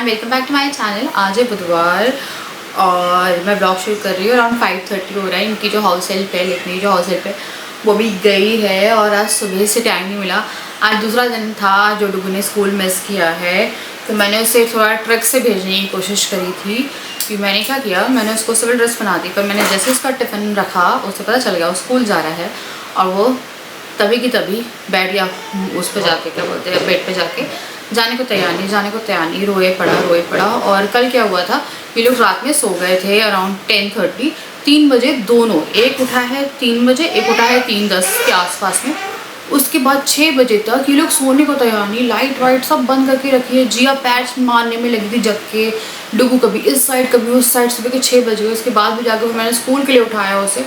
Everyone, welcome back to my channel. आज है बुधवार और मैं ब्लॉग शुरू कर रही हूँ। अराउंड 5:30 हो रहा है। इनकी जो हाउस हेल्प है, लेकिन जो हाउस हेल्प है वो भी गई है और आज सुबह से टाइम नहीं मिला। आज दूसरा दिन था जो डुगू ने स्कूल मिस किया है, तो मैंने उसे थोड़ा ट्रक से भेजने की कोशिश करी थी। कि मैंने क्या किया, मैंने उसको सिविल ड्रेस बना दी, पर मैंने जैसे उसका टिफ़िन रखा उसे पता चल गया वो स्कूल जा रहा है और वो तभी की तभी बैठ गया उस पर जाके, क्या बोलते हैं, बेड पे जाके जाने को तैयार नहीं, रोए पड़ा। और कल क्या हुआ था, ये लोग रात में सो गए थे अराउंड 10:30, 3 बजे दोनों, एक उठा है 3 बजे, एक उठा है 3:10 के आसपास में। उसके बाद 6 बजे तक ये लोग सोने को तैयार नहीं, लाइट वाइट सब बंद करके रखी है। जिया पैच मारने में लगी थी जग के, डुगू कभी इस साइड कभी उस साइड। सुबह के 6 बजे उसके बाद भी जाकर मैंने स्कूल के लिए उठाया उसे,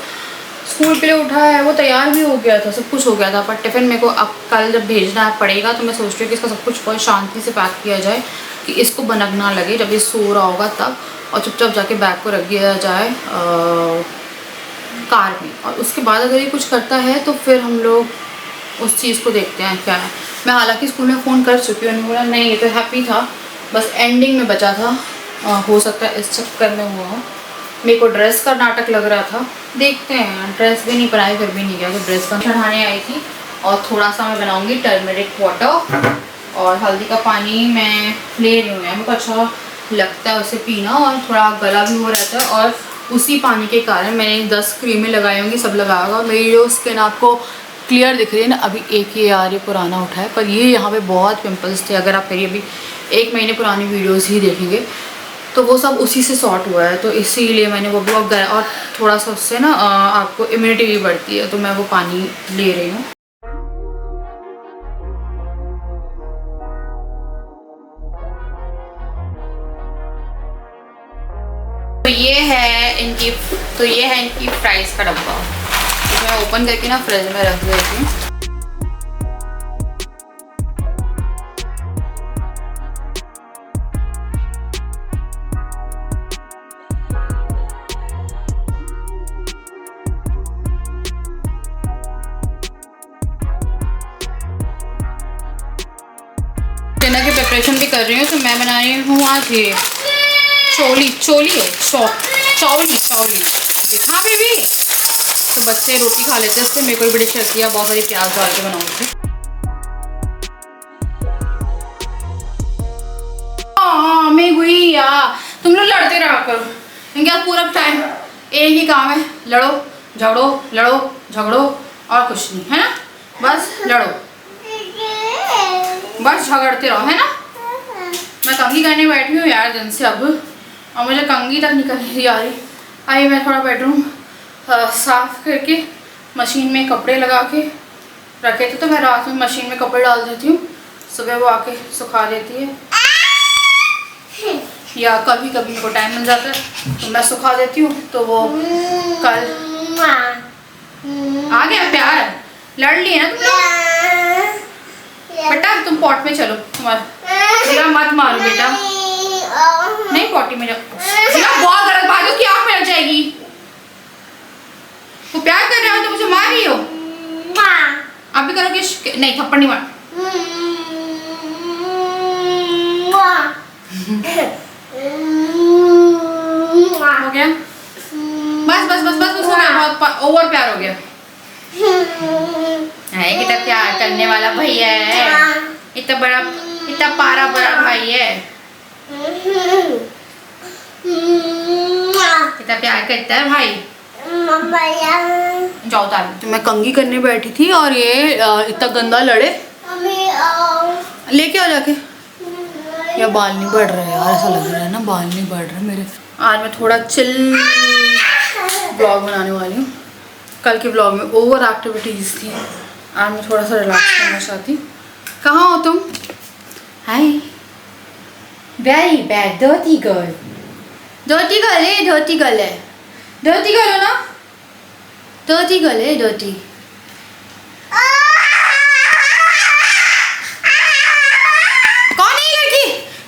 स्कूल के लिए उठाया है, वो तैयार भी हो गया था, सब कुछ हो गया था। पर टिफ़िन मेरे को अब कल जब भेजना पड़ेगा तो मैं सोच रही हूँ कि इसका सब कुछ बहुत शांति से पैक किया जाए कि इसको बनक ना लगे जब ये सो रहा होगा तब, और चुपचाप जाके बैग को रख दिया जाए कार में। और उसके बाद अगर ये कुछ करता है तो फिर हम लोग उस चीज़ को देखते हैं क्या है। मैं हालांकि स्कूल में फ़ोन कर चुकी हूँ, बोला नहीं ये तो हैप्पी था, बस एंडिंग में बचा था, हो सकता है इस चक्कर में हुआ हो। मेरे को ड्रेस का नाटक लग रहा था, देखते हैं। ड्रेस भी नहीं पहनाई, फिर भी नहीं गया, तो ड्रेस का चढ़ाने आई थी। और थोड़ा सा मैं बनाऊंगी टर्मरिक वाटर और हल्दी का पानी मैं ले रही हूँ। मेरे को अच्छा लगता है उसे पीना, और थोड़ा गला भी हो रहता है। और उसी पानी के कारण मैंने 10 क्रीमें लगाई होंगी, सब लगाएगा। मेरी जो स्किन आपको क्लियर दिख रही है ना, अभी एक ये यार ये पुराना उठा है, पर ये यहाँ पे बहुत पिंपल्स थे। अगर आप मेरी अभी 1 महीने पुरानी वीडियोस ही देखेंगे तो वो सब उसी से सॉर्ट हुआ है, तो इसीलिए मैंने वो ब्लॉग गया। और थोड़ा सा उससे ना आपको इम्यूनिटी भी बढ़ती है, तो मैं वो पानी ले रही हूँ। तो ये है इनकी फ्राइज़ का डब्बा, तो मैं ओपन करके ना फ्रिज में रख देती हूँ। डिनर की प्रिपरेशन भी कर रही हूँ, तो मैं बना रही हूँ आज ये चौली हाँ बेबी। तो बच्चे रोटी खा लेते हैं, इससे मेरे को भी बड़ी शर्त किया, बहुत सारी प्याज डाल के बनाऊँगी। हाँ मैं हुई यार, तुम लोग लड़ते रहा करो, इनके पूरा टाइम एक ही काम है, लड़ो झगड़ो और कुछ नहीं है ना, बस लड़ो, बस झगड़ते रहो, है ना। मैं कंघी करने बैठी हूँ यार दिन से अब, और मुझे कंघी तक निकल नहीं आ रही। आइए मैं थोड़ा बेडरूम साफ करके मशीन में कपड़े लगा के रखे थे, तो मैं रात में मशीन में कपड़े डाल देती हूँ, सुबह वो आके सुखा देती है, या कभी कभी मेरे को टाइम मिल जाता है तो मैं सुखा देती हूँ। तो वो कल आ गया प्यार, लड़ लिए ना तुम लोग। बेटा तुम पॉट में चलो, तुम्हारा मत मारो बेटा, नहीं पॉटी में जाओ। बहुत गलत बात है, की आँख में लग जाएगी। वो प्यार कर रहे हो तो मुझे मार रही हो, आप भी करोगे? नहीं थप्पड़ नहीं मार। हो गया, बस हो गया, बहुत ओवर प्यार हो गया है। कितना प्यार करने वाला भैया है, इतना पारा बड़ा भाई है, कितना प्यार करता है भाई। जाओ तार। तो मैं कंघी करने बैठी थी और ये इतना गंदा लड़े, लेके आओ जाके। या बाल नहीं बढ़ रहे यार, ऐसा लग रहा है ना बाल नहीं बढ़ रहे मेरे। आज मैं थोड़ा चिल ब्लॉग बनाने वाली हूँ। कल के ब्लॉग में ओवर एक्टिविटीज़ थी, आज मैं थोड़ा सा रिलैक्स करना चाहती हूँ। कहाँ हो तुम? हाय वेरी बैड धोती गर्ल हो ना, धोती गर्ल है धोती। कौन है ये लड़की?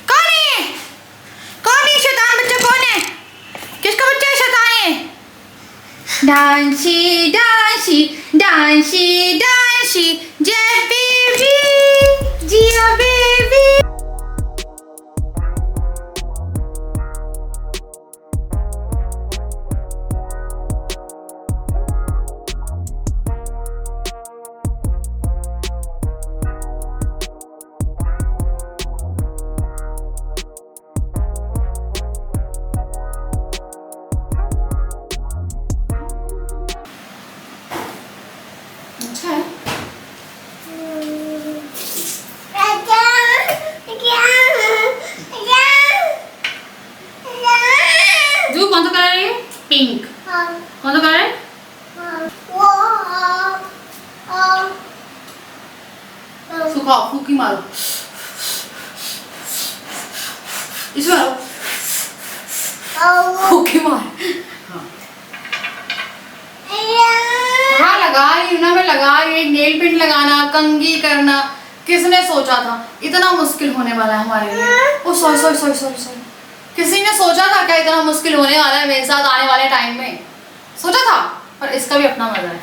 कौन है शैतान बच्चा? कौन है? किसका बच्चा है शैतान है? डांसी जय बेबी, जिया बेबी। कौन सा कलर है ये? पिंक। कौन सा कलर है? सुखाओ, फूकी मारो इसमें, फूकी मार। हाँ लगा रही हूँ ना मैं, लगा रही हूँ। नेल पेंट लगाना, कंघी करना, किसने सोचा था इतना मुश्किल होने वाला है हमारे लिए? Oh sorry sorry sorry sorry sorry, किसी ने सोचा था क्या इतना मुश्किल होने वाला है मेरे साथ आने वाले टाइम में? सोचा था? पर इसका भी अपना मजा है।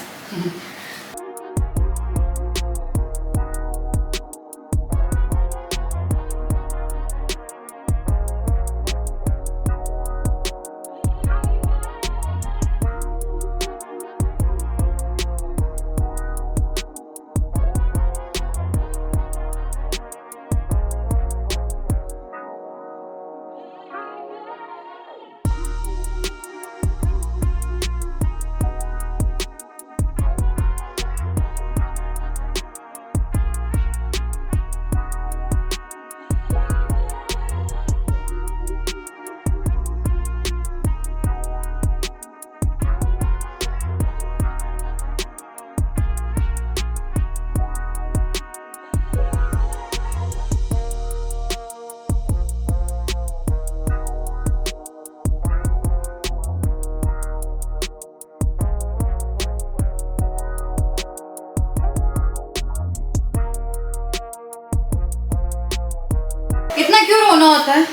इतना क्यों रोना होता है?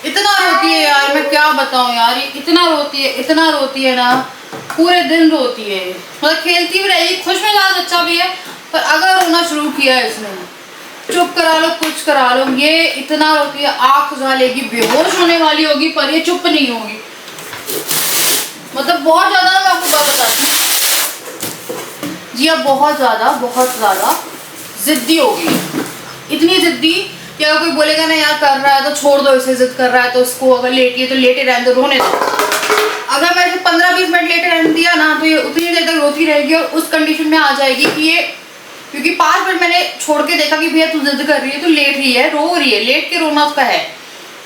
इतना रोती है यार, मैं क्या बताऊं यार, इतना रोती है ना, पूरे दिन रोती है। मतलब खेलती भी रहेगी, खुश मिजाज अच्छा भी है, पर अगर रोना शुरू किया है इसने, चुप करा लो, कुछ करा लो, ये इतना रोती है। आँख खुजा लेगी, बेहोश होने वाली होगी, पर ये चुप नहीं होगी। मतलब बहुत ज्यादा ना, मैं आपको बात बताती हूँ जी, अब बहुत ज्यादा जिद्दी होगी। इतनी जिद्दी कि अगर कोई बोलेगा ना यार कर रहा है तो छोड़ दो इसे, जिद कर रहा है तो उसको, अगर लेटी है तो लेटे रहने दो, रोने दो। अगर मैं 15-20 मिनट लेटे रहने दिया ना तो ये उतनी देर तक रोती रहेगी और उस कंडीशन में आ जाएगी कि ये, क्योंकि 5 मिनट मैंने छोड़ के देखा कि भैया तू जिद कर रही है, तो लेट रही है, रो रही है, लेट के रोना उसका है।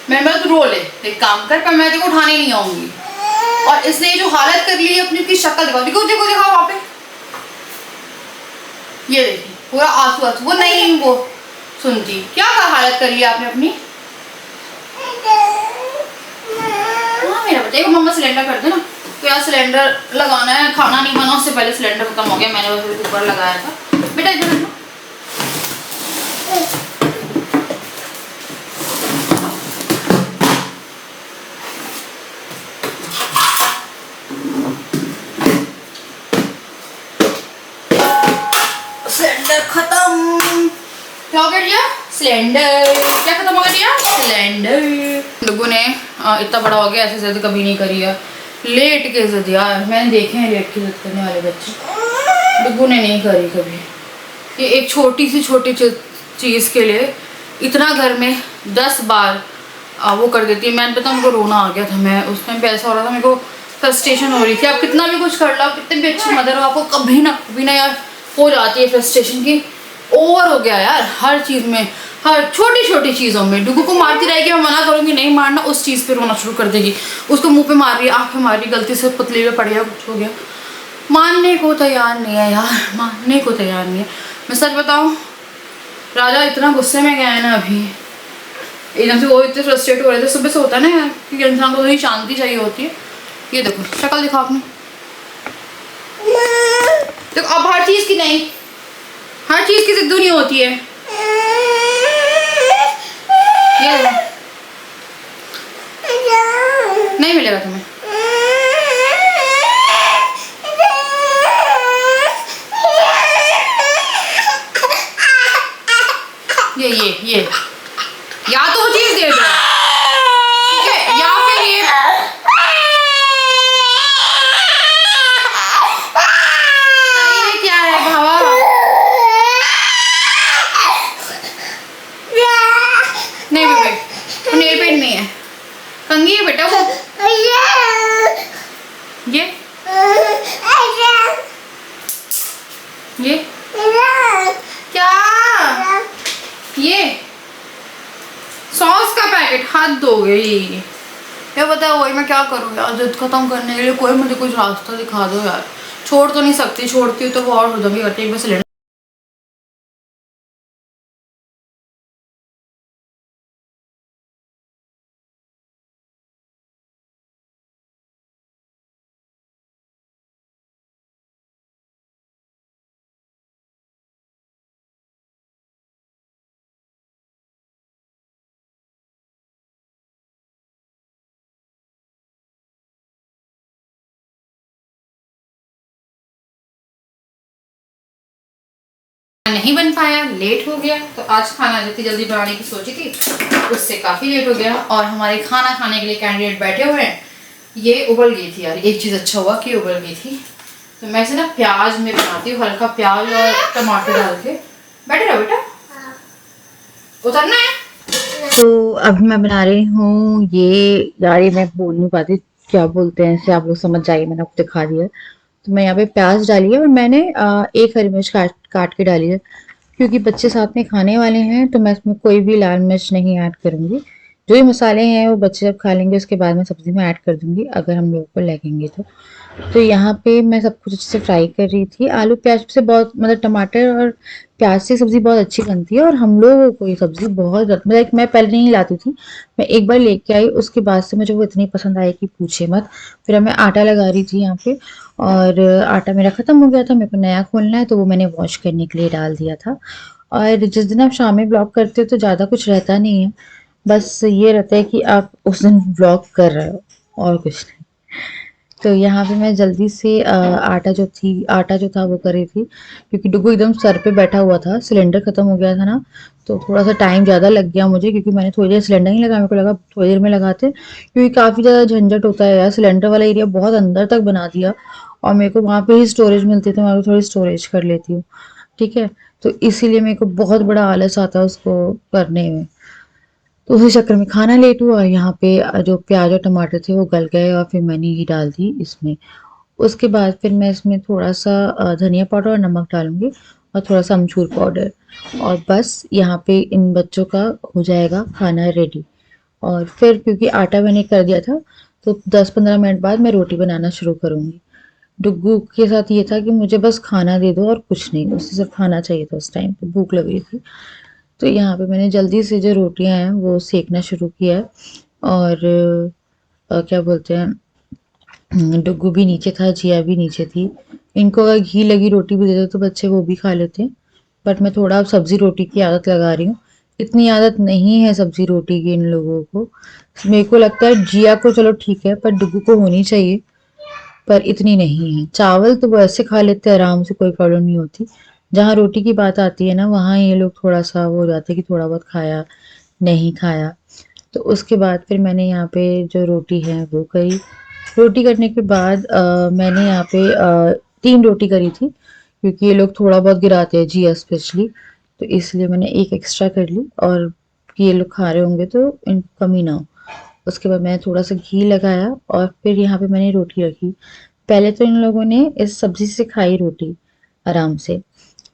मैंने बोला तू रो ले, एक काम कर, पर मैं तेरे को उठाने नहीं आऊंगी। और इसने जो हालत कर ली है अपनी, की शक्ल दिखाओ, देखो देखो दिखाओ वहाँ पे, ये देखिए पूरा आंसू, वो नहीं वो सुनती, क्या हालत करी है आपने अपनी। हाँ मेरा बच्चा, मम्मा सिलेंडर कर दे ना, तो यार सिलेंडर लगाना है, खाना नहीं बना उससे पहले सिलेंडर खत्म हो गया, मैंने बस ऊपर लगाया था। बेटा इधर देखो, सिलेंडर खत्म। क्या कर लिया? सिलेंडर। क्या खत्म हो गया? सिलेंडर। लोगों ने इतना बड़ा हो गया, ऐसे जिद कभी नहीं करी है। लेट के जिद यार, मैंने देखे हैं लेट के जिद करने वाले बच्चे, लोगों ने नहीं करी कभी। ये एक छोटी चीज़ के लिए इतना घर में 10 बार वो कर देती है। मैंने पता मेरे को रोना आ गया था, मैं उस टाइम पे ऐसा हो रहा था, मेरे को फ्रस्ट्रेशन हो रही थी। आप कितना भी कुछ कर लो, कितने भी अच्छी मदर हो, आपको कभी ना यार हो जाती है फ्रस्ट्रेशन की। ओवर हो गया यार हर चीज़ में, हर छोटी चीज़ों में। डुगू को मारती रहेगी, मैं मना करूँगी नहीं मारना, उस चीज़ पे रोना शुरू कर देगी। उसको मुंह पे मार रही है, आँख पे मार रही, गलती से पतली में पड़ गया, कुछ हो गया, मानने को तैयार नहीं है यार, मानने को तैयार नहीं है। मैं सच बताऊँ, राजा इतना गुस्से में गया है ना अभी, एकदम से वो इतने फ्रस्ट्रेट हो रहे थे। सुबह से होता है ना कि इंसान को थोड़ी शांति चाहिए होती है। ये देखो शक्ल दिखाओ आपने, देखो अब हर चीज़ की नहीं, हर चीज़ की जिद्दू नहीं होती है। ये नहीं मिलेगा तुम्हें, ये या तो वो चीज दे दो, ठीक है, या फिर ये क्या है भावा, नहीं बेटे वो नेल पेंट नहीं है, कंघी है बेटा वो। ये क्या, ये सॉस का पैकेट, हाथ धो गई। ये पता है वही मैं क्या करूँ यार, जिद खत्म करने के लिए कोई मुझे कुछ रास्ता दिखा दो यार। छोड़ तो नहीं सकती, छोड़ती हूँ तो वो और उधर भी करती है। एक बार सिलेंडर नहीं बन पाया, लेट हो गया, तो आज खाना जितनी जल्दी बनाने की सोची थी उससे काफ़ी लेट हो गया। और हमारे खाना खाने के लिए कैंडिडेट बैठे हुए हैं। ये उबल गई थी यार, एक चीज़ अच्छा हुआ कि उबल गई थी। तो मैं इसे ना प्याज में बनाती हूँ, हल्का प्याज और टमाटर डाल के। बैठे रहो बेटा, उतरना है। तो अभी मैं बना रही हूँ ये, यार ये मैं बोल नहीं पाती क्या बोलते हैं इसे, आप लोग समझ जाइए, मैंने आपको दिखा दिया। तो मैं यहाँ पे प्याज डाली है और मैंने एक हरी मिर्च काट काट के डाली है, क्योंकि बच्चे साथ में खाने वाले हैं तो मैं इसमें कोई भी लाल मिर्च नहीं ऐड करूँगी। जो ये मसाले हैं वो बच्चे जब खा लेंगे उसके बाद मैं सब्जी में ऐड कर दूंगी, अगर हम लोगों को लगेंगे तो। तो यहाँ पे मैं सब कुछ अच्छे से फ्राई कर रही थी। आलू प्याज से बहुत, मतलब टमाटर और प्याज से सब्जी बहुत अच्छी बनती है, और हम लोगों को ये सब्जी बहुत, मतलब मैं पहले नहीं लाती थी, मैं एक बार लेके आई, उसके बाद से मुझे वो इतनी पसंद आई कि पूछे मत। फिर मैं आटा लगा रही थी यहाँ पे, और आटा मेरा ख़त्म हो गया था, मेरे को नया खोलना है तो वो मैंने वॉश करने के लिए डाल दिया था। और जिस दिन आप शाम में ब्लॉग करते हो तो ज़्यादा कुछ रहता नहीं है, बस ये रहता है कि आप उस दिन ब्लॉग कर रहे हो और कुछ नहीं। तो यहाँ पे मैं जल्दी से आटा जो था वो कर रही थी, क्योंकि डुगू एकदम सर पे बैठा हुआ था, सिलेंडर ख़त्म हो गया था ना, तो थोड़ा सा टाइम ज़्यादा लग गया मुझे, क्योंकि मैंने थोड़ी देर सिलेंडर नहीं लगाया, मेरे को लगा थोड़ी देर में लगाते, क्योंकि काफ़ी ज़्यादा झंझट होता है यार, सिलेंडर वाला एरिया बहुत अंदर तक बना दिया, और मेरे को वहाँ पे ही स्टोरेज मिलती है तो मैं थोड़ी स्टोरेज कर लेती हूँ, ठीक है। तो इसीलिए मेरे को बहुत बड़ा आलस आता है उसको करने में, तो उसी चक्कर में खाना लेट हुआ। यहाँ पे जो प्याज और टमाटर थे वो गल गए, और फिर मैंने ये डाल दी इसमें। उसके बाद फिर मैं इसमें थोड़ा सा धनिया पाउडर और नमक डालूंगी, और थोड़ा सा अमचूर पाउडर, और बस यहाँ पे इन बच्चों का हो जाएगा खाना रेडी। और फिर क्योंकि आटा मैंने कर दिया था, तो 10-15 मिनट बाद मैं रोटी बनाना शुरू करूँगी। डुग्गू के साथ ये था कि मुझे बस खाना दे दो और कुछ नहीं, उसे सिर्फ खाना चाहिए था, उस टाइम पे भूख लग रही थी। तो यहाँ पे मैंने जल्दी से जो रोटियां हैं वो सेकना शुरू किया है। और क्या बोलते हैं, डुग्गू भी नीचे था, जिया भी नीचे थी। इनको अगर घी लगी रोटी भी दे दो तो बच्चे वो भी खा लेते हैं, बट मैं थोड़ा अब सब्जी रोटी की आदत लगा रही हूँ। इतनी आदत नहीं है सब्जी रोटी की इन लोगों को, मेरे को लगता है जिया को चलो ठीक है, पर डुग्गू को होनी चाहिए, पर इतनी नहीं है। चावल तो वो ऐसे खा लेते हैं आराम से, कोई प्रॉब्लम नहीं होती। जहाँ रोटी की बात आती है ना, वहाँ ये लोग थोड़ा सा वो हो जाते हैं कि थोड़ा बहुत खाया, नहीं खाया। तो उसके बाद फिर मैंने यहाँ पे जो रोटी है वो करी। रोटी करने के बाद मैंने यहाँ पे 3 रोटी करी थी, क्योंकि ये लोग थोड़ा बहुत गिराते हैं, जिया स्पेशली, तो इसलिए मैंने एक एक्स्ट्रा कर ली, और ये लोग खा रहे होंगे तो इनको कमी ना हो। उसके बाद मैंने थोड़ा सा घी लगाया, और फिर यहाँ पे मैंने रोटी रखी। पहले तो इन लोगों ने इस सब्जी से खाई रोटी आराम से,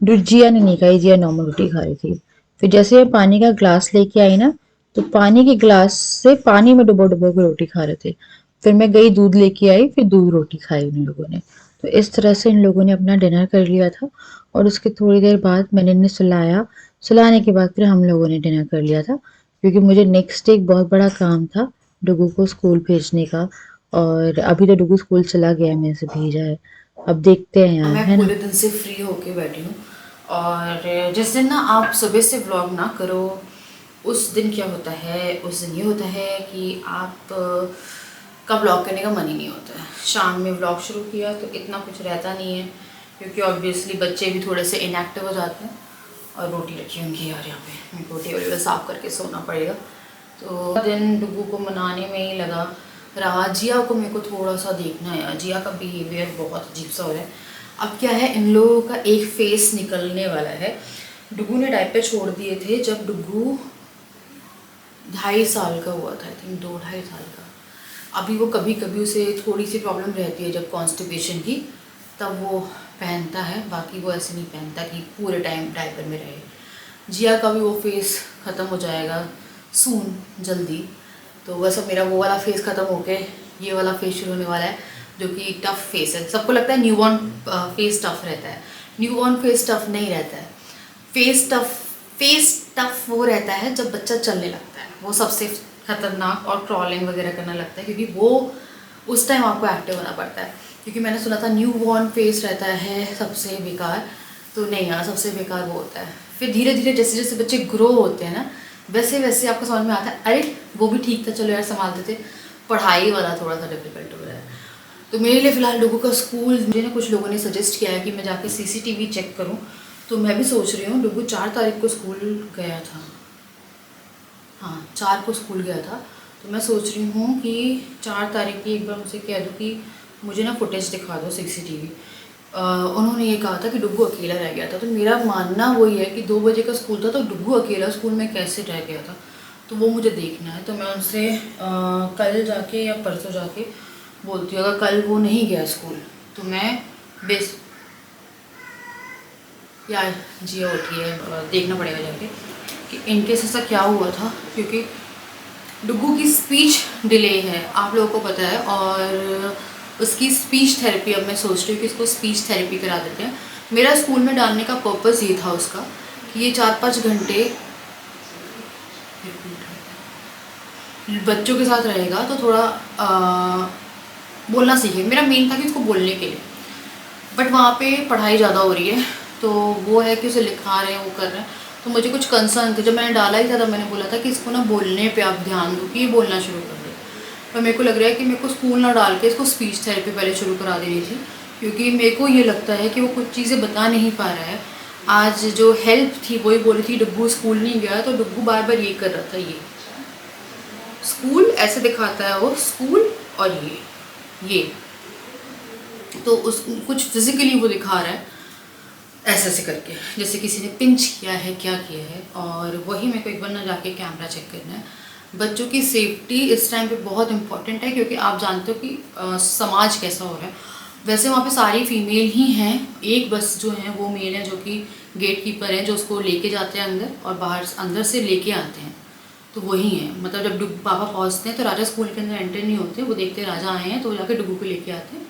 जिया ने नहीं खाई, जिया नॉर्मल रोटी खा रही थी। फिर जैसे मैं पानी का ग्लास लेके आई ना, तो पानी के ग्लास से पानी में डुबो डुबो के रोटी खा रहे थे। फिर मैं गई दूध लेके आई, फिर दूध रोटी खाई उन लोगों ने। तो इस तरह से इन लोगों ने अपना डिनर कर लिया था, और उसके थोड़ी देर बाद मैंने इन्हें सुलाया। सुलाने के बाद फिर हम लोगों ने डिनर कर लिया था, क्योंकि मुझे नेक्स्ट डे एक बहुत बड़ा काम था, डुगू को स्कूल भेजने का। और अभी तो डुगू स्कूल चला गया है, मेरे से भेजा है, अब देखते हैं यार, मैं है ना। पूरे दिन से फ्री होके बैठी हूँ। और जिस दिन ना आप सुबह से व्लॉग ना करो, उस दिन क्या होता है, उस दिन ये होता है कि आप का व्लॉग करने का मन ही नहीं होता है। शाम में व्लॉग शुरू किया तो इतना कुछ रहता नहीं है, क्योंकि ऑब्वियसली बच्चे भी थोड़े से इनएक्टिव हो जाते हैं। और रोटी रखी होंगी यार यहाँ पे, मेरे को टेबल साफ़ करके सोना पड़ेगा। तो दिन डुगू को मनाने में ही लगा रहा। जिया को मेरे को थोड़ा सा देखना है, जिया का बिहेवियर बहुत अजीब सा हो रहा है। अब क्या है, इन लोगों का एक फेस निकलने वाला है। डुगू ने डायपर छोड़ दिए थे जब डुगू 2.5 साल का हुआ था, आई थिंक 2-2.5 साल का। अभी वो कभी कभी उसे थोड़ी सी प्रॉब्लम रहती है जब कॉन्स्टिपेशन की, तब वो पहनता है, बाकी वो ऐसे नहीं पहनता कि पूरे टाइम डायपर में रहे। जिया का भी वो फेस ख़त्म हो जाएगा सून, जल्दी। तो बस अब मेरा वो वाला फेस ख़त्म होके ये वाला फेस शुरू होने वाला है, जो कि टफ़ फेस है। सबको लगता है न्यूबॉर्न फेस टफ़ रहता है, न्यूबॉर्न फेस टफ़ नहीं रहता है। फेस टफ़ वो रहता है जब बच्चा चलने लगता है, वो सबसे खतरनाक, और क्रॉलिंग वगैरह करना लगता है, क्योंकि वो उस टाइम आपको एक्टिव होना पड़ता है। क्योंकि मैंने सुना था न्यूबॉर्न फेस रहता है सबसे बेकार, तो नहीं यार, सबसे बेकार वो होता है। फिर धीरे धीरे जैसे जैसे बच्चे ग्रो होते हैं ना, वैसे वैसे आपको समझ में आता है अरे वो भी ठीक था, चलो यार संभालते थे। पढ़ाई वाला थोड़ा सा डिफिकल्ट हो रहा है। तो मेरे लिए फ़िलहाल डुगू का स्कूल, मुझे ना कुछ लोगों ने सजेस्ट किया है कि मैं जाके सीसीटीवी चेक करूं, तो मैं भी सोच रही हूँ। डुगू 4 तारीख को स्कूल गया था, हाँ 4 को स्कूल गया था, तो मैं सोच रही हूँ कि 4 तारीख की एक बार मुझे कह दो कि मुझे ना फुटेज दिखा दो सीसीटीवी। उन्होंने ये कहा था कि डुगू अकेला रह गया था, तो मेरा मानना वही है कि 2 बजे का स्कूल था, तो डुगू अकेला स्कूल में कैसे रह गया था, तो वो मुझे देखना है। तो मैं उनसे कल जाके या परसों जाके बोलती हूँ। अगर कल वो नहीं गया स्कूल तो मैं बेस यार जिया उठी है, देखना पड़ेगा जाके कि इनकेस ऐसा क्या हुआ था, क्योंकि डुगू की स्पीच डिले है, आप लोगों को पता है, और उसकी स्पीच थेरेपी, अब मैं सोच रही हूँ कि इसको स्पीच थेरेपी करा देते हैं। मेरा स्कूल में डालने का पर्पस ये था उसका कि ये 4-5 घंटे बच्चों के साथ रहेगा, तो थोड़ा बोलना सीखे। मेरा मेन था कि उसको बोलने के लिए, बट वहाँ पे पढ़ाई ज़्यादा हो रही है, तो वो है कि उसे लिखा रहे हैं, वो कर रहे हैं, तो मुझे कुछ कंसर्न थे। जब मैंने डाला ही था तब मैंने बोला था कि इसको ना बोलने पे आप ध्यान दो कि ये बोलना शुरू कर दे। पर मेरे को लग रहा है कि मेरे को स्कूल ना डाल के इसको स्पीच थेरेपी पहले शुरू करा देनी थी, क्योंकि मेरे को ये लगता है कि वो कुछ चीज़ें बता नहीं पा रहा है। आज जो हेल्प थी वही बोली थी डुग्गू स्कूल नहीं गया, तो डुग्गू बार बार ये कर रहा था, ये स्कूल ऐसे दिखाता है वो स्कूल, और ये तो उस कुछ फिजिकली वो दिखा रहा है ऐसे ऐसे करके, जैसे किसी ने पिंच किया है, क्या किया है। और वही मेरे को एक बार ना जाके कैमरा चेक करना है। बच्चों की सेफ्टी इस टाइम पे बहुत इंपॉर्टेंट है, क्योंकि आप जानते हो कि समाज कैसा हो रहा है। वैसे वहाँ पे सारी फीमेल ही हैं, एक बस जो है वो मेल है, जो कि गेट कीपर है, जो उसको लेके जाते हैं अंदर, और बाहर अंदर से लेके आते हैं, तो वही है। मतलब जब पापा पहुँचते हैं तो राजा स्कूल के अंदर एंटर नहीं होते, वो देखते राजा आए हैं तो जाके डुगू को लेके आते हैं।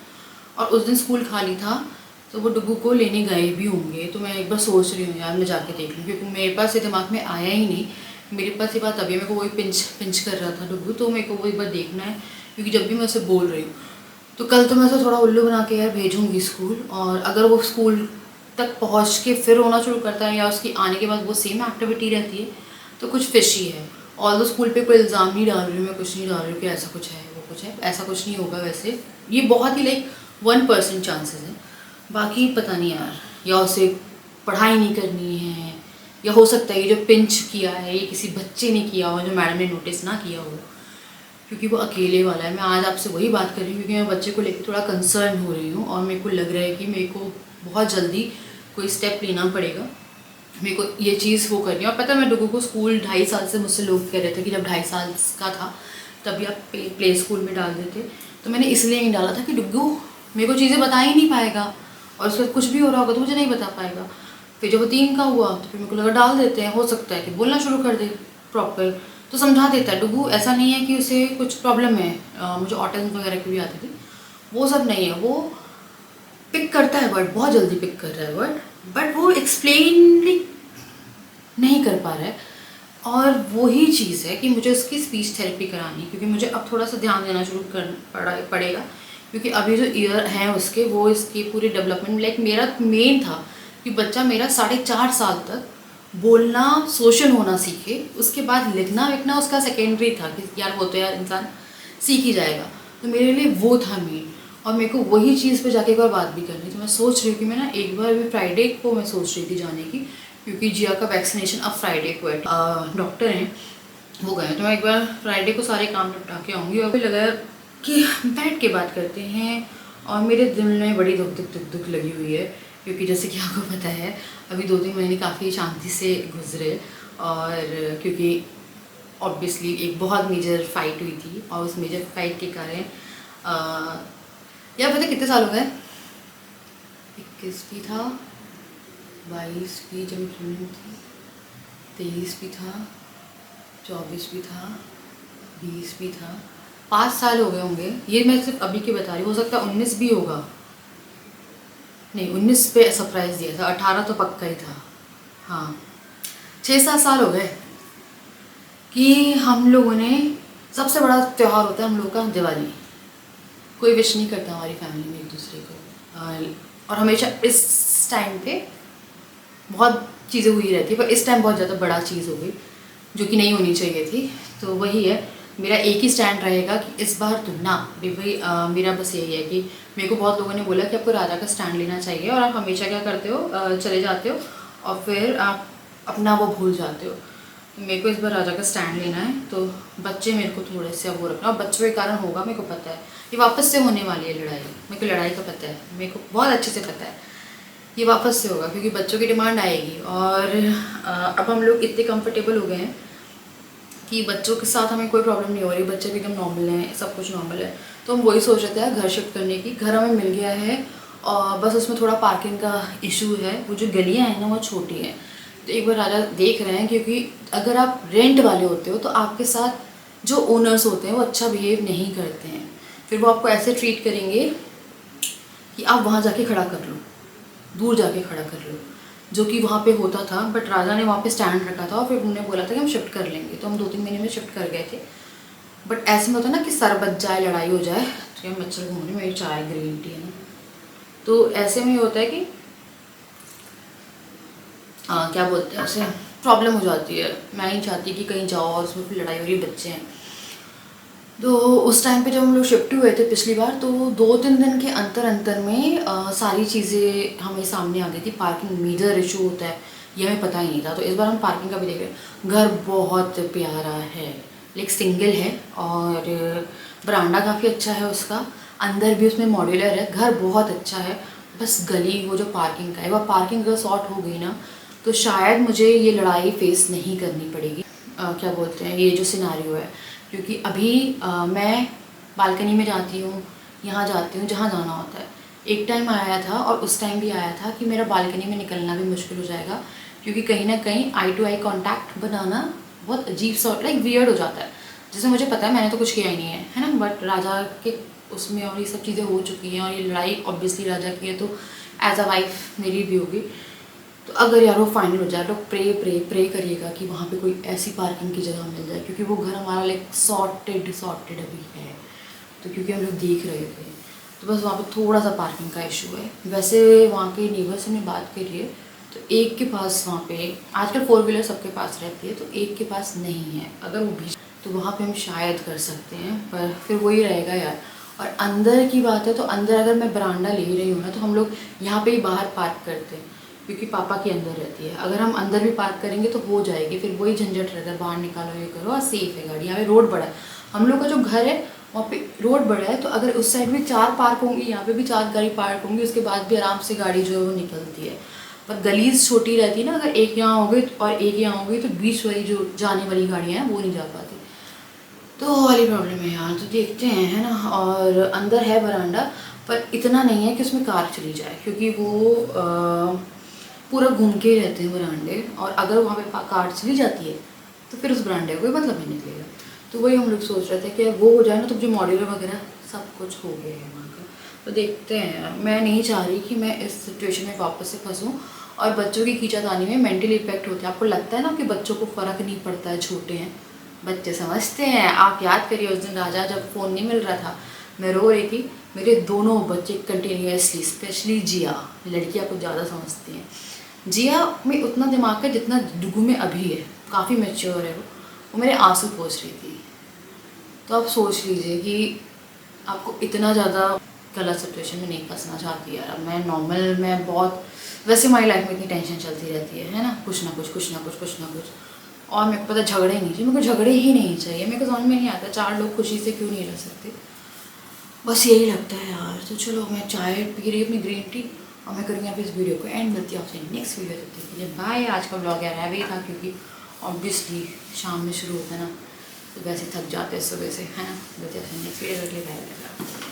और उस दिन स्कूल खाली था, तो वो डुगू को लेने गए भी होंगे। तो मैं एक बार सोच रही हूँ यार मैं जाके देख लूँ, क्योंकि मेरे पास ये दिमाग में आया ही नहीं। मेरे पास ये बात अभी, मेरे को वही पिंच कर रहा था डुगू, तो मेरे को वो एक बार देखना है, क्योंकि जब भी मैं उसे बोल रही हूँ, तो कल तो मैं उसे थोड़ा उल्लू बना के यार भेजूँगी स्कूल। और अगर वो स्कूल तक पहुँच के फिर रोना शुरू करता है, या उसकी आने के बाद वो सेम एक्टिविटी रहती है, तो कुछ फिशी है। और स्कूल पे कोई इल्ज़ाम नहीं डाल रही हूँ, मैं कुछ नहीं डाल रही हूँ कि ऐसा कुछ है वो कुछ है, ऐसा कुछ नहीं होगा। वैसे ये बहुत ही लाइक 1% चांसेस है, बाकी पता नहीं यार, या उसे पढ़ाई नहीं करनी है, या हो सकता है ये जो पिंच किया है ये किसी बच्चे ने किया हो जो मैडम ने नोटिस ना किया हो, क्योंकि वो अकेले वाला है। मैं आज आपसे वही बात कर रही हूँ, क्योंकि मैं बच्चे को लेकर थोड़ा कंसर्न हो रही हूँ, और मेरे को लग रहा है कि मेरे को बहुत जल्दी कोई स्टेप लेना पड़ेगा। मेरे को ये चीज़ वो करनी है। और पता है मैं डुगू को स्कूल 2.5 साल से, मुझसे लोग कह रहे थे कि जब 2.5 साल का था तभी आप प्ले स्कूल में डाल देते, तो मैंने इसलिए नहीं डाला था कि डुगू मेरे को चीज़ें बता ही नहीं पाएगा, और उसके बाद कुछ भी हो रहा होगा तो मुझे नहीं बता पाएगा। फिर जब वो 3 का हुआ तो फिर मेरे को लगा डाल देते हैं, हो सकता है कि बोलना शुरू कर दे प्रॉपर, तो समझा देता है। डुगू ऐसा नहीं है कि उसे कुछ प्रॉब्लम है, मुझे ऑटिज्म वगैरह की भी आती थी, वो सब नहीं है। वो पिक करता है वर्ड, बहुत जल्दी पिक कर रहा है वर्ड, बट वो एक्सप्लेन नहीं कर पा रहा है। और वही चीज़ है कि मुझे उसकी स्पीच थेरेपी करानी, क्योंकि मुझे अब थोड़ा सा ध्यान देना शुरू कर पड़ेगा, क्योंकि अभी जो ईयर हैं उसके, वो इसके पूरे डेवलपमेंट, लाइक मेरा मेन था कि बच्चा मेरा 4.5 साल तक बोलना, सोशल होना सीखे, उसके बाद लिखना विखना उसका सेकेंडरी था कि यार वो तो यार इंसान सीख ही जाएगा। तो मेरे लिए वो था मेन, और मेरे को वही चीज़ पे जाके एक बार बात भी करनी। तो मैं सोच रही हूँ कि मैं ना एक बार भी फ्राइडे को मैं सोच रही थी जाने की, क्योंकि जिया का वैक्सीनेशन अब फ्राइडे को है। डॉक्टर हैं वो गए, तो मैं एक बार फ्राइडे को सारे काम निपटा के आऊँगी। और भी लगा कि बैठ के बात करते हैं, और मेरे दिल में बड़ी दुख लगी हुई है, क्योंकि जैसे कि आपको पता है अभी 2-3 महीने काफ़ी शांति से गुजरे, और क्योंकि ऑब्वियसली एक बहुत मेजर फाइट हुई थी, और उस मेजर फाइट के कारण यार पता कितने साल हो गए, 21 भी था, 22 भी जब प्रेगनेंट थी, 23 भी था, 24 भी था, 20 भी था, 5 साल हो गए होंगे। ये मैं सिर्फ अभी की बता रही हूँ, हो सकता है 19 भी होगा, नहीं 19 पे सरप्राइज़ दिया था, 18 तो पक्का ही था। हाँ 6-7 साल हो गए कि हम लोगों ने, सबसे बड़ा त्यौहार होता है हम लोग का दिवाली, कोई विश नहीं करता हमारी फैमिली में एक दूसरे को, और हमेशा इस टाइम पे बहुत चीज़ें हुई रहती है, पर इस टाइम बहुत ज़्यादा बड़ा चीज़ हो गई जो कि नहीं होनी चाहिए थी। तो वही है, मेरा एक ही स्टैंड रहेगा कि इस बार तो ना भाई, मेरा बस यही है कि मेरे को बहुत लोगों ने बोला कि आपको राजा का स्टैंड लेना चाहिए और आप हमेशा क्या करते हो, चले जाते हो और फिर आप अपना वो भूल जाते हो। तो मेरे को इस बार राजा का स्टैंड लेना है, तो बच्चे मेरे को थोड़े से अब वो रखना, और बच्चों के कारण होगा, मेरे को पता है ये वापस से होने वाली है लड़ाई, मेरे को लड़ाई का पता है, मेरे को बहुत अच्छे से पता है ये वापस से होगा, क्योंकि बच्चों की डिमांड आएगी। और अब हम लोग इतने कंफर्टेबल हो गए हैं कि बच्चों के साथ हमें कोई प्रॉब्लम नहीं हो रही, बच्चे भी एकदम नॉर्मल हैं, सब कुछ नॉर्मल है। तो हम वही सोच रहे थे घर शिफ्ट करने की, घर हमें मिल गया है और बस उसमें थोड़ा पार्किंग का इशू है, वो जो गलियाँ हैं ना वो छोटी हैं, तो एक बार राजा देख रहे हैं, क्योंकि अगर आप रेंट वाले होते हो तो आपके साथ जो ओनर्स होते हैं वो अच्छा बिहेव नहीं करते हैं, फिर वो आपको ऐसे ट्रीट करेंगे कि आप वहाँ जाके खड़ा कर लो, दूर जाके खड़ा कर लो, जो कि वहाँ पे होता था। बट राजा ने वहाँ पे स्टैंड रखा था और फिर उन्होंने बोला था कि हम शिफ्ट कर लेंगे, तो हम 2-3 महीने में शिफ्ट कर गए थे। बट ऐसे में होता ना कि सर बच जाए, लड़ाई हो जाए, तो क्या मच्छर घूम रही, मेरी चाय ग्रीन टी है ना, तो ऐसे में होता है कि क्या बोलते हैं ऐसे, प्रॉब्लम हो जाती है। मैं नहीं चाहती कि कहीं जाओ और उसमें फिर लड़ाई हो रही है, बच्चे हैं। तो उस टाइम पे जब हम लोग शिफ्ट हुए थे पिछली बार, तो 2-3 दिन के अंतर में सारी चीज़ें हमें सामने आ गई थी। पार्किंग मेजर इशू होता है ये हमें पता ही नहीं था, तो इस बार हम पार्किंग का भी देख रहे हैं। घर बहुत प्यारा है, लाइक सिंगल है, और बरांडा काफ़ी अच्छा है उसका, अंदर भी उसमें मॉड्यूलर है, घर बहुत अच्छा है। बस गली वो जो पार्किंग का है, वह पार्किंग अगर शॉर्ट हो गई ना तो शायद मुझे ये लड़ाई फेस नहीं करनी पड़ेगी। क्या बोलते हैं, ये जो सिनारियो है, क्योंकि अभी मैं बालकनी में जाती हूँ, यहाँ जाती हूँ, जहाँ जाना होता है। एक टाइम आया था और उस टाइम भी आया था कि मेरा बालकनी में निकलना भी मुश्किल हो जाएगा, क्योंकि कहीं ना कहीं आई टू आई कांटेक्ट बनाना बहुत अजीब सा, लाइक वियर्ड हो जाता है। जैसे मुझे पता है मैंने तो कुछ किया ही नहीं है ना, बट राजा के उसमें और ये सब चीज़ें हो चुकी हैं, और ये लड़ाई ऑब्वियसली राजा की है, तो एज अ वाइफ मेरी भी होगी। तो अगर यार वो फाइनल हो जाए तो प्रे करिएगा कि वहाँ पे कोई ऐसी पार्किंग की जगह मिल जाए, क्योंकि वो घर हमारा लाइक सॉर्टेड अभी है, तो क्योंकि हम लोग देख रहे थे, तो बस वहाँ पे थोड़ा सा पार्किंग का इशू है। वैसे वहाँ के नेबर से हमने बात करी है, तो एक के पास वहाँ पे आजकल 4 व्हीलर सबके पास रहती है, तो एक के पास नहीं है, अगर वो भी तो वहाँ पे हम शायद कर सकते हैं, पर फिर वही रहेगा यार। और अंदर की बात है, तो अंदर अगर मैं बरांडा ले रही हूँ ना, तो हम लोग यहाँ पे ही बाहर पार्क करते हैं, क्योंकि पापा की अंदर रहती है। अगर हम अंदर भी पार्क करेंगे तो हो जाएगी, फिर वही झंझट रहता है, बाहर निकालो ये करो, और सेफ है गाड़ी। यहाँ पे रोड बड़ा है, हम लोग का जो घर है वहाँ पे रोड बड़ा है, तो अगर उस साइड भी 4 पार्क होंगी, यहाँ पे भी 4 गाड़ी पार्क होंगी, उसके बाद भी आराम से गाड़ी जो है वो निकलती है। पर गलीज छोटी रहती है ना, अगर एक यहाँ हो गई और एक यहाँ हो गई, तो बीच वाली जो जाने वाली गाड़ियाँ हैं वो नहीं जा पाती, तो वो वाली प्रॉब्लम है यार। तो देखते हैं, है ना। और अंदर है बरांडा, पर इतना नहीं है कि उसमें कार चली जाए, क्योंकि वो पूरा घूम के ही रहते हैं बरांडे, और अगर वहाँ पे कार चली जाती है तो फिर उस बरांडे का कोई मतलब नहीं निकलेगा। तो वही हम लोग सोच रहे थे कि वो हो जाए ना, तो जो मॉड्यूलर वगैरह सब कुछ हो गया है वहाँ का। तो देखते हैं, मैं नहीं चाह रही कि मैं इस सिचुएशन में वापस से फंसूँ, और बच्चों की खींचातानी में मेंटली इफेक्ट होते हैं। आपको लगता है ना कि बच्चों को फ़र्क नहीं पड़ता है, छोटे हैं बच्चे, समझते हैं। आप याद करिए उस दिन राजा जब फ़ोन नहीं मिल रहा था, मैं रो रही थी, मेरे दोनों बच्चे कंटिन्यूसली, स्पेशली जिया, लड़कियाँ कुछ ज़्यादा समझती हैं, जिया में उतना दिमाग है जितना डुगू में अभी है, काफ़ी मैच्योर है वो मेरे आंसू पोंछ रही थी। तो आप सोच लीजिए कि आपको इतना ज़्यादा गलत सिचुएशन में नहीं फंसना चाहती यार। अब मैं नॉर्मल, मैं बहुत, वैसे हमारी लाइफ में इतनी टेंशन चलती रहती है ना, कुछ ना कुछ, और मेरे को पता झगड़े नहीं चाहिए, मेरे को झगड़े ही नहीं चाहिए। मेरे को समझ में नहीं आता 4 लोग खुशी से क्यों नहीं रह सकते, बस यही लगता है यार। तो चलो, मैं चाय पी रही हूँ अपनी ग्रीन टी, और मैं करूँगी आप इस वीडियो को एंड, मिलती हूँ आपसे नेक्स्ट वीडियो। तब तक के लिए बाय। आज का ब्लॉग यार हैवी था, क्योंकि ऑब्वियसली शाम में शुरू होता है ना, तो वैसे थक जाते हैं सुबह से, है ना। मिलते हैं नेक्स्ट वीडियो के लिए, बाय।